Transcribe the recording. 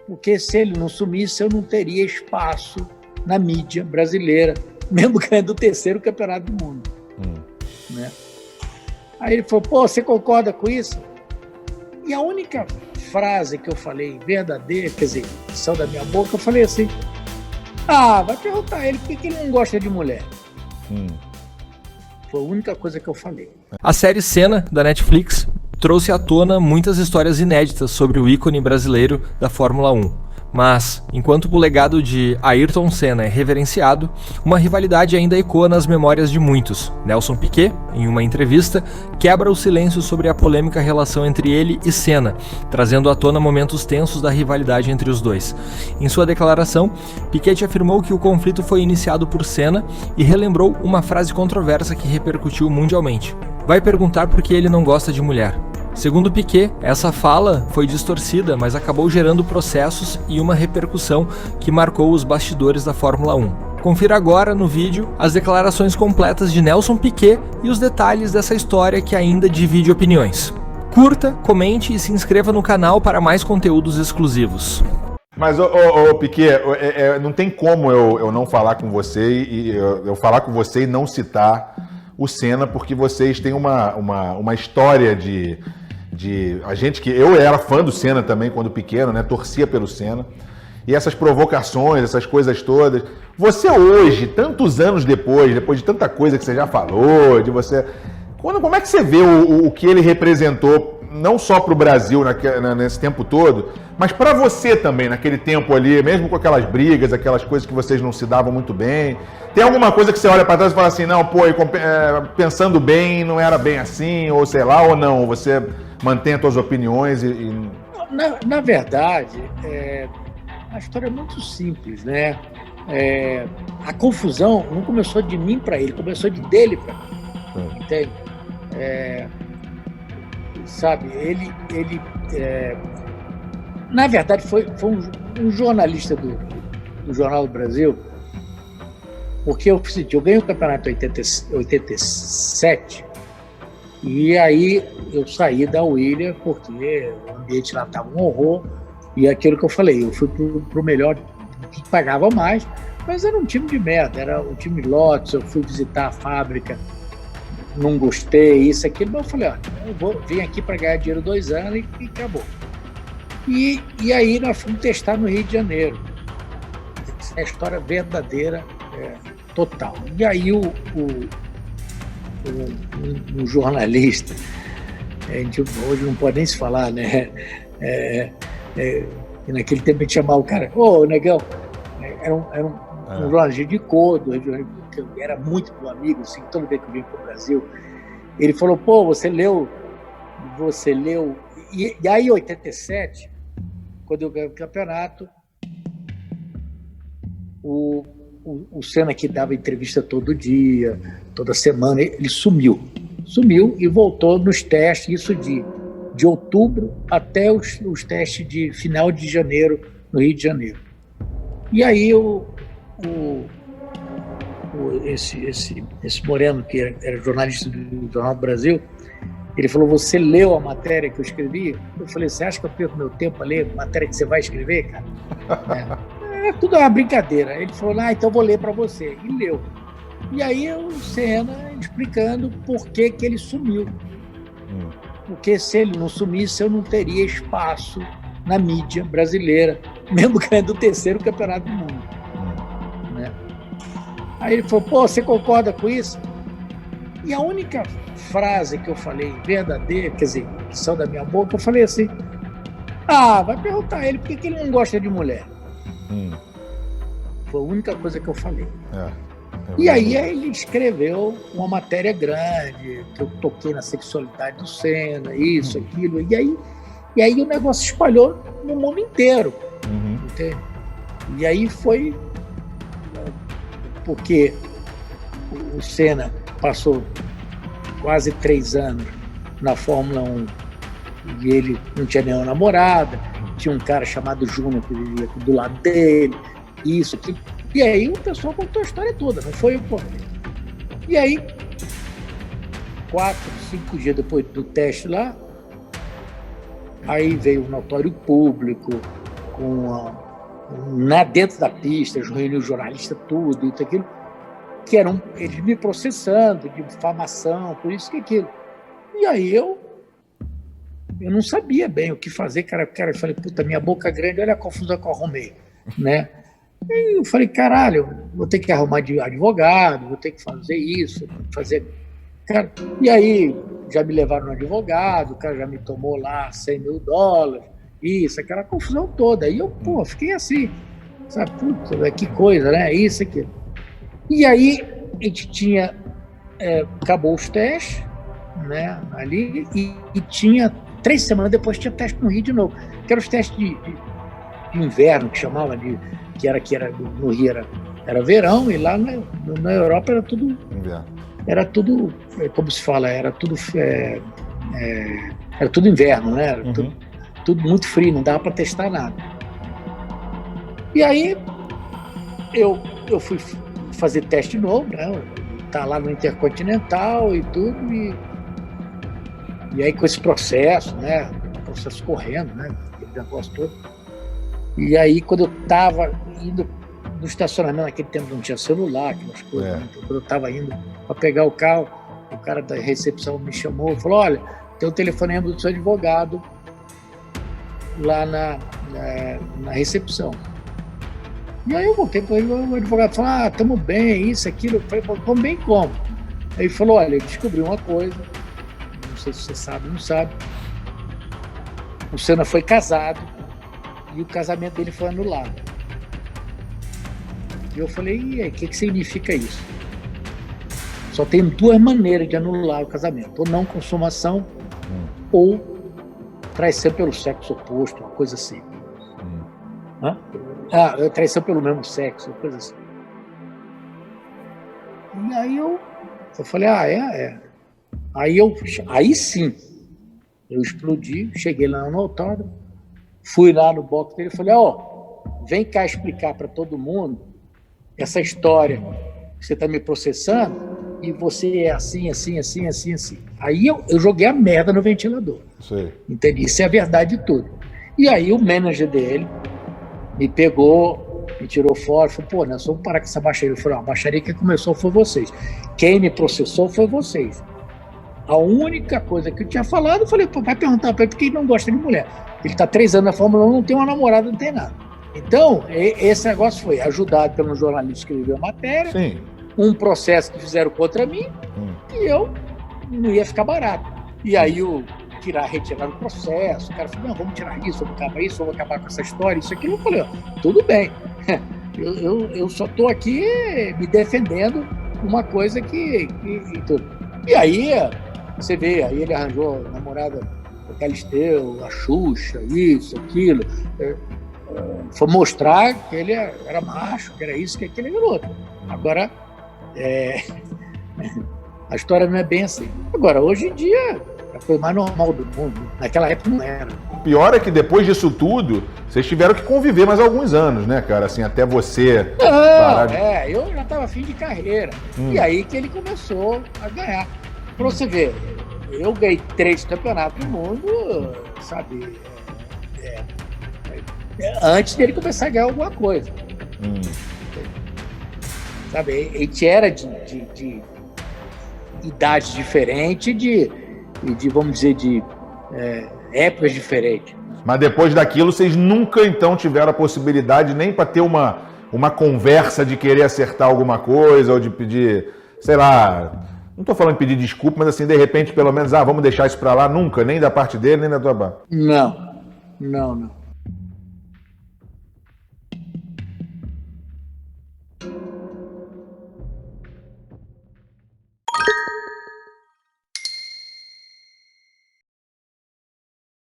porque se ele não sumisse, eu não teria espaço na mídia brasileira, mesmo ganhando o 3º campeonato do mundo. Né? Aí ele falou, pô, você concorda com isso? E a única frase que eu falei verdadeira, quer dizer, que saiu da minha boca, eu falei assim, vai perguntar a ele por que ele não gosta de mulher. Foi a única coisa que eu falei. A série Senna, da Netflix, trouxe à tona muitas histórias inéditas sobre o ícone brasileiro da Fórmula 1. Mas, enquanto o legado de Ayrton Senna é reverenciado, uma rivalidade ainda ecoa nas memórias de muitos. Nelson Piquet, em uma entrevista, quebra o silêncio sobre a polêmica relação entre ele e Senna, trazendo à tona momentos tensos da rivalidade entre os dois. Em sua declaração, Piquet afirmou que o conflito foi iniciado por Senna e relembrou uma frase controversa que repercutiu mundialmente. Vai perguntar por que ele não gosta de mulher. Segundo Piquet, essa fala foi distorcida, mas acabou gerando processos e uma repercussão que marcou os bastidores da Fórmula 1. Confira agora no vídeo as declarações completas de Nelson Piquet e os detalhes dessa história que ainda divide opiniões. Curta, comente e se inscreva no canal para mais conteúdos exclusivos. Mas, Piquet, não tem como eu não falar com você e eu falar com você e não citar o Senna, porque vocês têm uma história de a gente que eu era fã do Senna também quando pequeno, né? Torcia pelo Senna. E essas provocações, essas coisas todas. Você hoje, tantos anos depois de tanta coisa que você já falou, como é que você vê o que ele representou, não só para o Brasil nesse tempo todo, mas para você também, naquele tempo ali, mesmo com aquelas brigas, aquelas coisas que vocês não se davam muito bem? Tem alguma coisa que você olha para trás e fala assim, não, pô, pensando bem, não era bem assim, ou sei lá, ou não? Você mantém as suas opiniões Na verdade, a história é muito simples, né? A confusão não começou de mim para ele, começou dele para mim, entende? Sabe, ele na verdade foi um jornalista do Jornal do Brasil, porque eu ganhei o campeonato em 87 e aí eu saí da Williams porque o ambiente lá estava um horror e aquilo que eu falei, eu fui pro melhor que pagava mais, mas era um time de merda, era um time de Lotus, eu fui visitar a fábrica, não gostei, isso, aquilo, mas eu falei, eu vim aqui para ganhar dinheiro 2 anos e acabou. E aí nós fomos testar no Rio de Janeiro. Essa é a história verdadeira, total. E aí um jornalista, a gente hoje não pode nem se falar, né? E naquele tempo a gente chamava o cara, negão, era um jornalista de cor, que eu era muito meu amigo, assim, todo vez que eu vim para o Brasil. Ele falou, pô, você leu. E aí, em 87, quando eu ganhei o campeonato, o Senna, que dava entrevista todo dia, toda semana, ele sumiu e voltou nos testes, isso de outubro até os testes de final de janeiro, no Rio de Janeiro. E aí esse moreno, que era jornalista do Jornal do Brasil, ele falou, você leu a matéria que eu escrevi? Eu falei, você acha que eu perco meu tempo a ler a matéria que você vai escrever, cara? É tudo uma brincadeira. Ele falou, então eu vou ler para você. E leu. E aí o Senna explicando por que ele sumiu. Porque se ele não sumisse, eu não teria espaço na mídia brasileira, mesmo ganhando o 3º campeonato do mundo. Né? Aí ele falou, pô, você concorda com isso? E a única frase que eu falei verdadeira, quer dizer, que saiu da minha boca, eu falei assim, vai perguntar a ele por que ele não gosta de mulher. Foi a única coisa que eu falei. E aí ele escreveu uma matéria grande, que eu toquei na sexualidade do Senna, isso, aquilo, e aí o negócio espalhou no mundo inteiro. Entende? E aí foi porque o Senna passou quase 3 anos na Fórmula 1 e ele não tinha nenhuma namorada, tinha um cara chamado Júnior que vivia do lado dele, isso, aquilo. E aí o pessoal contou a história toda, não foi eu contei. E aí, 4, 5 dias depois do teste lá, aí veio o notório público, dentro da pista, reuniu jornalista, tudo, isso, aquilo, que eram eles me processando de difamação, por isso que aquilo. E aí eu não sabia bem o que fazer, cara, eu falei, puta, minha boca grande, olha a confusão que eu arrumei, né? E eu falei, caralho, vou ter que arrumar de advogado, vou ter que fazer isso, fazer... Cara, e aí já me levaram no advogado, o cara já me tomou lá $100 mil, isso, aquela confusão toda. Aí eu, fiquei assim, sabe, puta, que coisa, né? Isso, aquilo. E aí a gente tinha, acabou os testes, né, ali, e tinha 3 semanas depois tinha teste no Rio de novo, que eram os testes de inverno, que chamava que era no Rio era verão, e lá na Europa era tudo inverno. Era tudo, como se fala, era tudo inverno, né? Era tudo muito frio, não dava para testar nada. E aí eu fui fazer teste novo, né? Tá lá no Intercontinental e tudo, e aí com esse processo, né? Processo correndo, né? Aquele negócio todo. E aí quando eu estava indo no estacionamento, naquele tempo não tinha celular, aquelas coisas, né? Então, quando eu estava indo para pegar o carro, o cara da recepção me chamou e falou, olha, tem um telefonema do seu advogado lá na recepção. E aí eu voltei para ele, o advogado falou, estamos bem, isso, aquilo. Eu falei, estamos bem como? Aí ele falou, olha, eu descobri uma coisa, não sei se você sabe, não sabe, o Senna foi casado e o casamento dele foi anulado. E eu falei, e aí, o que significa isso? Só tem 2 maneiras de anular o casamento, ou não consumação, ou traição pelo sexo oposto, uma coisa assim. Traição pelo mesmo sexo, uma coisa assim. E aí eu falei, Aí sim, eu explodi, cheguei lá no autódromo, fui lá no box dele e falei, vem cá explicar para todo mundo essa história que você está me processando e você é assim. Aí eu joguei a merda no ventilador. Sim. Entendi? Isso é a verdade de tudo. E aí o manager dele me pegou, me tirou fora, falou, nós vamos parar com essa baixaria. Eu falei, a baixaria que começou foi vocês. Quem me processou foi vocês. A única coisa que eu tinha falado, eu falei, vai perguntar para ele porque ele não gosta de mulher. Ele está 3 anos na Fórmula 1, não tem uma namorada, não tem nada. Então, esse negócio foi ajudado pelo jornalista que escreveu a matéria, sim, um processo que fizeram contra mim, e eu não ia ficar barato. E aí retirar o processo, o cara falou, não, vamos tirar isso, vamos acabar com essa história, isso aqui. Eu falei, tudo bem, eu só estou aqui me defendendo uma coisa que tudo. E aí, você vê, aí ele arranjou a namorada da Galisteu, a Xuxa, isso, aquilo, foi mostrar que ele era macho, que era isso, que aquilo, aquele outro. Agora, a história não é bem assim. Agora, hoje em dia, é a coisa mais normal do mundo. Naquela época não era. O pior é que depois disso tudo, vocês tiveram que conviver mais alguns anos, né, cara? Assim, até você... eu já estava fim de carreira. E aí que ele começou a ganhar. Pra você ver, eu ganhei 3 campeonatos do mundo, sabe... antes dele começar a ganhar alguma coisa. Sabe, a gente era de idades diferentes, de, vamos dizer, de épocas diferentes. Mas depois daquilo, vocês nunca, então, tiveram a possibilidade nem para ter uma conversa de querer acertar alguma coisa, ou de pedir, sei lá, não estou falando de pedir desculpa, mas assim, de repente, pelo menos, vamos deixar isso para lá, nunca, nem da parte dele, nem da tua parte. Não.